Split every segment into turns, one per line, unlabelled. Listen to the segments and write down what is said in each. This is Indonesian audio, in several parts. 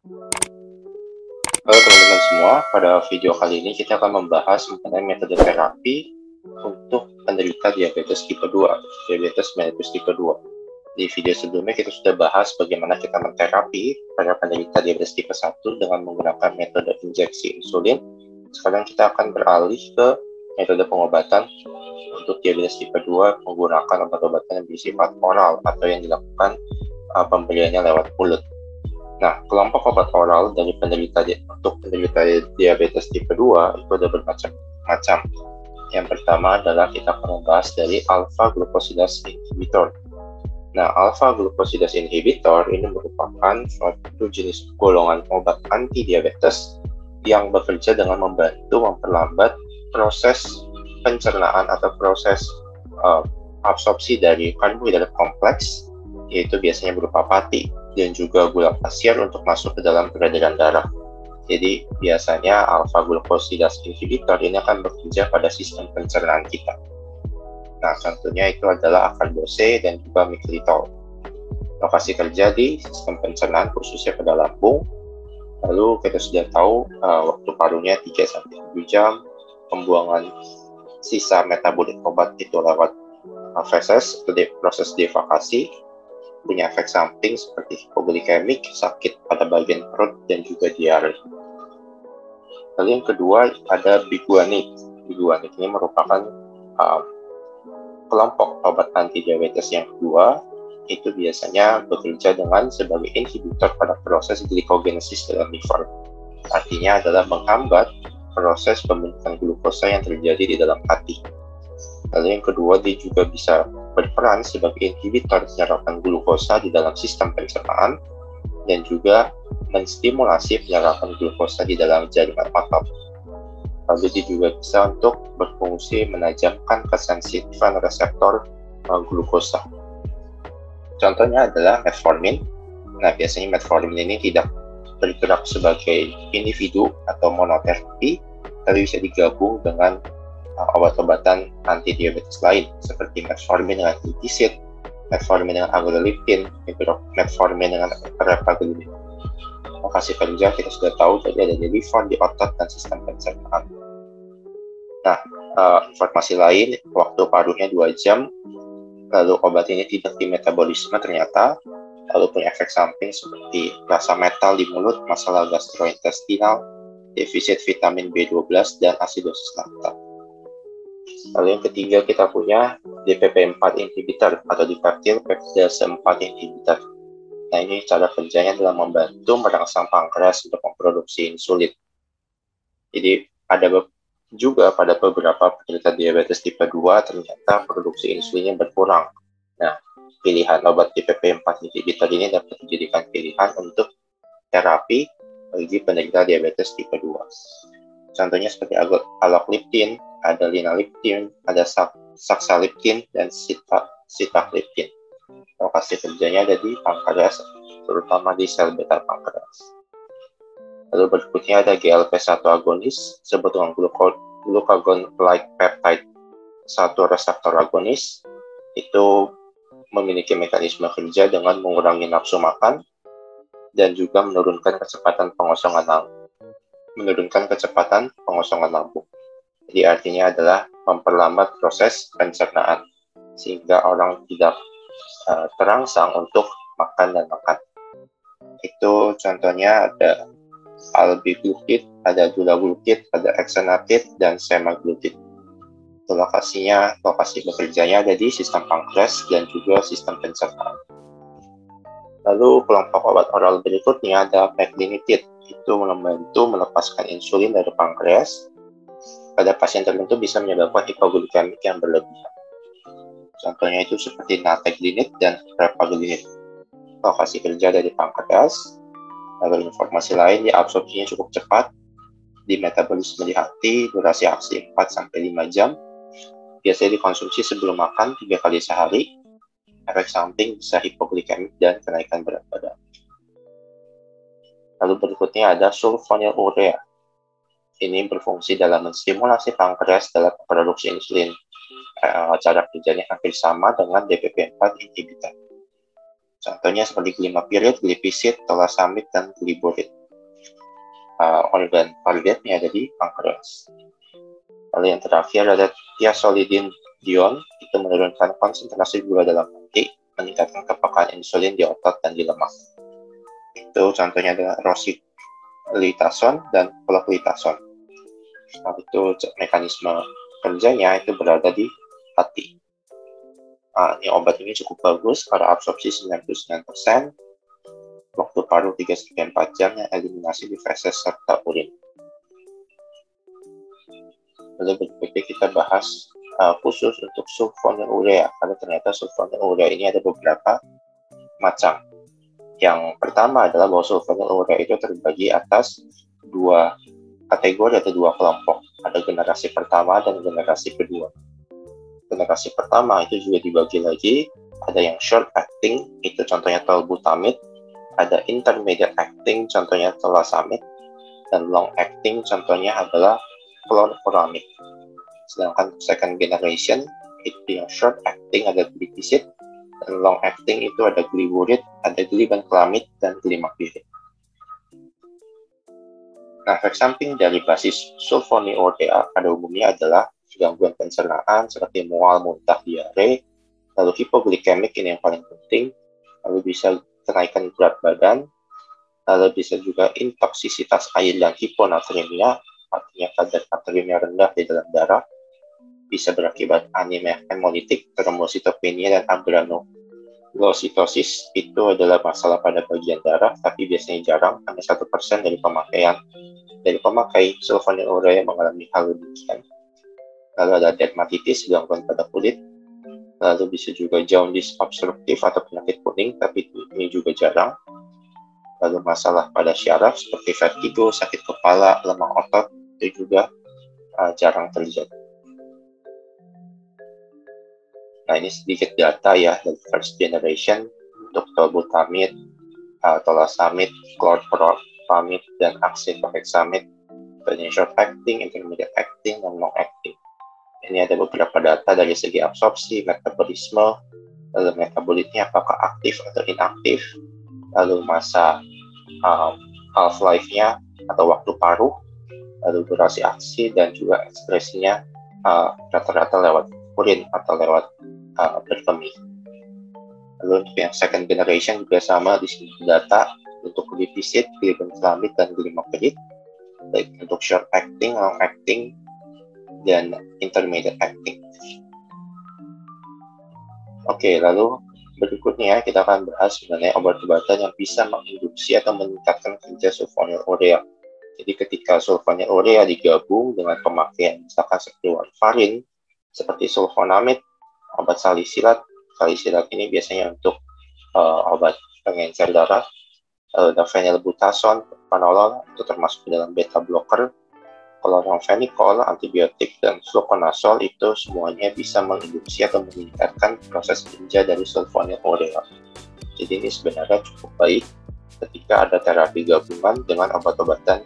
Halo teman-teman semua, pada video kali ini kita akan membahas mengenai metode terapi untuk penderita diabetes tipe 2, diabetes mellitus tipe 2. Di video sebelumnya kita sudah bahas bagaimana kita menterapi para penderita diabetes tipe 1 dengan menggunakan metode injeksi insulin. Sekarang kita akan beralih ke metode pengobatan untuk diabetes tipe 2 menggunakan obat-obatan yang bersifat oral atau yang dilakukan pemberiannya lewat mulut. Nah, kelompok obat oral dari penderita diabetes tipe 2 itu ada bermacam-macam. Yang pertama adalah kita akan membahas dari alpha glucosidase inhibitor. Nah, alpha glucosidase inhibitor ini merupakan suatu jenis golongan obat anti diabetes yang bekerja dengan membantu memperlambat proses pencernaan atau proses absorpsi dari karbohidrat kompleks, yaitu biasanya berupa pati dan juga gula pasir untuk masuk ke dalam peredaran darah. Jadi biasanya alpha glucosidase inhibitor ini akan bekerja pada sistem pencernaan kita. Nah, contohnya itu adalah acarbose dan juga mixilitol. Lokasi kerja di sistem pencernaan khususnya pada lambung. Lalu kita sudah tahu waktu parunya 3-7 jam, pembuangan sisa metabolit obat itu lewat feses atau proses devakasi, punya efek samping seperti hipoglikemik, sakit pada bagian perut, dan juga diare. Lalu yang kedua ada biguanide. Biguanide ini merupakan kelompok obat anti diabetes yang kedua, itu biasanya bekerja dengan sebagai inhibitor pada proses glikogenesis dalam liver. Artinya adalah menghambat proses pembentukan glukosa yang terjadi di dalam hati. Lalu yang kedua, dia juga bisa berperan sebagai inhibitor penyerapan glukosa di dalam sistem pencernaan dan juga menstimulasi penyerapan glukosa di dalam jaringan otot. Lalu dia juga bisa untuk berfungsi menajamkan kesensitifan reseptor glukosa. Contohnya adalah metformin. Nah, biasanya metformin ini tidak bergerak sebagai individu atau monoterapi, tapi bisa digabung dengan obat-obatan anti diabetes lain seperti metformin dengan glucosid, metformin dengan agoleptin, metformin dengan repagludin. Lokasi kerja kita sudah tahu tadi ada di liver, di otot, dan sistem pencernaan. Nah, informasi lain, waktu parunya 2 jam, lalu obat ini tidak dimetabolisme ternyata, lalu punya efek samping seperti rasa metal di mulut, masalah gastrointestinal, defisit vitamin B12, dan asidosis laktat. Lalu yang ketiga kita punya DPP4 inhibitor atau dipeptil peptidase 4 inhibitor. Nah, ini cara kerjanya adalah membantu merangsang pankreas untuk memproduksi insulin. Jadi ada juga pada beberapa penderita diabetes tipe 2 ternyata produksi insulinnya berkurang. Nah, pilihan obat DPP4 inhibitor ini dapat dijadikan pilihan untuk terapi bagi penderita diabetes tipe 2. Contohnya seperti alogliptin, ada linaliptin, ada saxagliptin, dan sitagliptin. Lokasi kerjanya ada di pankreas, terutama di sel beta pankreas. Lalu berikutnya ada GLP-1 agonis, disebut dengan glucagon-like peptide 1 reseptor agonis. Itu memiliki mekanisme kerja dengan mengurangi nafsu makan dan juga menurunkan kecepatan pengosongan lambung. Jadi artinya adalah memperlambat proses pencernaan sehingga orang tidak terangsang untuk makan dan makan. Itu contohnya ada albiglutid, ada dulaglutid, ada exenatid, dan semaglutid. Lokasi bekerjanya ada di sistem pankreas dan juga sistem pencernaan. Lalu kelompok obat oral berikutnya ada peglinitid. Itu membantu melepaskan insulin dari pankreas. Pada pasien tertentu bisa menyebabkan hipoglikemik yang berlebihan. Contohnya itu seperti nateglinid dan repagludin. Lokasi kerja dari pankreas. Lalu informasi lain, absorpsinya cukup cepat, di metabolisme di hati, durasi aksi 4-5 jam. Biasanya dikonsumsi sebelum makan 3 kali sehari. Efek samping bisa hipoglikemik dan kenaikan berat badan. Lalu berikutnya ada sulfonylurea. Ini berfungsi dalam menstimulasi pankreas dalam produksi insulin. Cara kerjanya hampir sama dengan DPP4 inhibitor. Contohnya seperti glimepiride, glipisid, tolasamid, dan gliburid. Organ targetnya ada di pankreas. Lalu yang terakhir ada thiazolidinedione, itu menurunkan konsentrasi gula dalam hati, meningkatkan kepekaan insulin di otot dan di lemak. Itu contohnya adalah rosiglitazone dan pioglitazone. Nah, itu mekanisme kerjanya itu berada di hati. Ini obat ini cukup bagus karena absorpsi 99%, waktu paru 3-4 jam, yang eliminasi di feses serta urin. Lalu berikutnya kita bahas khusus untuk sulfonylurea, karena ternyata sulfonylurea ini ada beberapa macam. Yang pertama adalah bahwa sulfonylurea itu terbagi atas dua kategori atau dua kelompok. Ada generasi pertama dan generasi kedua. Generasi pertama itu juga dibagi lagi, ada yang short acting, itu contohnya tolbutamide, ada intermediate acting, contohnya tolasamid, dan long acting, contohnya adalah chlorfuramide. Sedangkan second generation itu yang short acting ada glipisid, dan long acting itu ada gliburid, ada glibenclamid, dan glimepiride. Nah, efek samping dari basis sulfonylurea pada umumnya adalah gangguan pencernaan seperti mual, muntah, diare, lalu hipoglikemik, ini yang paling penting, lalu bisa kenaikan berat badan, lalu bisa juga intoksisitas air dan hiponatremia, artinya kadar natriumnya rendah di dalam darah, bisa berakibat anemia hemolitik, trombositopenia, dan agranulositosis. Itu adalah masalah pada bagian darah, tapi biasanya jarang, hanya 1% dari pemakai sulfonylurea mengalami hal demikian. Lalu ada dermatitis, gangguan pada kulit, lalu bisa juga jaundice obstruktif atau penyakit kuning, tapi ini juga jarang. Lalu masalah pada syaraf seperti vertigo, sakit kepala, lemah otot, itu juga jarang terjadi. Nah, ini sedikit data ya dari first generation untuk tolbutamide, tolasamid, chlorfuramide, dan oxychloroxamide, dan short acting, intermediate acting, dan long acting. Ini ada beberapa data dari segi absorpsi, metabolisme, lalu metabolitnya apakah aktif atau inaktif, lalu masa half-life-nya atau waktu paruh, lalu durasi aksi, dan juga ekspresinya rata-rata lewat urin atau lewat berkemih. Lalu untuk yang second generation juga sama, di sini data untuk glipisid, glibenclamid, dan glimepiride, baik untuk short acting, long acting, dan intermediate acting. Oke, lalu berikutnya kita akan bahas mengenai obat-obatan yang bisa menginduksi atau meningkatkan kerja sulfonylurea. Jadi ketika sulfonylurea digabung dengan pemakaian misalkan seperti warfarin, seperti sulfonamid, obat salisilat. Salisilat ini biasanya untuk obat pengencer darah. Ada phenylbutazone, propranolol, itu termasuk dalam beta blocker. Chloramphenicol, antibiotik, dan fluconazole itu semuanya bisa menginduksi atau meningkatkan proses kerja dari sulfonylurea. Jadi ini sebenarnya cukup baik ketika ada terapi gabungan dengan obat-obatan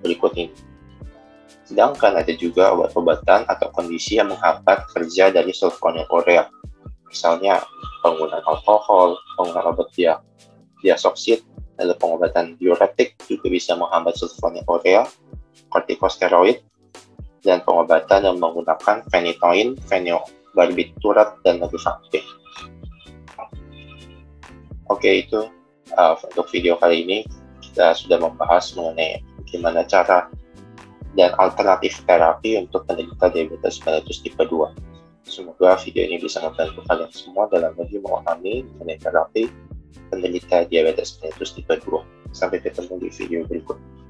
berikut ini. Sedangkan ada juga obat-obatan atau kondisi yang menghambat kerja dari sulfonylurea. Misalnya penggunaan alkohol, penggunaan obat diasoksid, lalu pengobatan diuretik juga bisa menghambat sulfonylurea, kortikosteroid, dan pengobatan yang menggunakan phenytoin, phenobarbiturate, dan rifampicin. Oke, itu untuk video kali ini kita sudah membahas mengenai bagaimana cara dan alternatif terapi untuk penderita diabetes mellitus tipe 2. Semoga video ini bisa membantu kalian semua dalam lebih memahami mengenai terapi penderita diabetes mellitus tipe 2. Sampai ketemu di video berikutnya.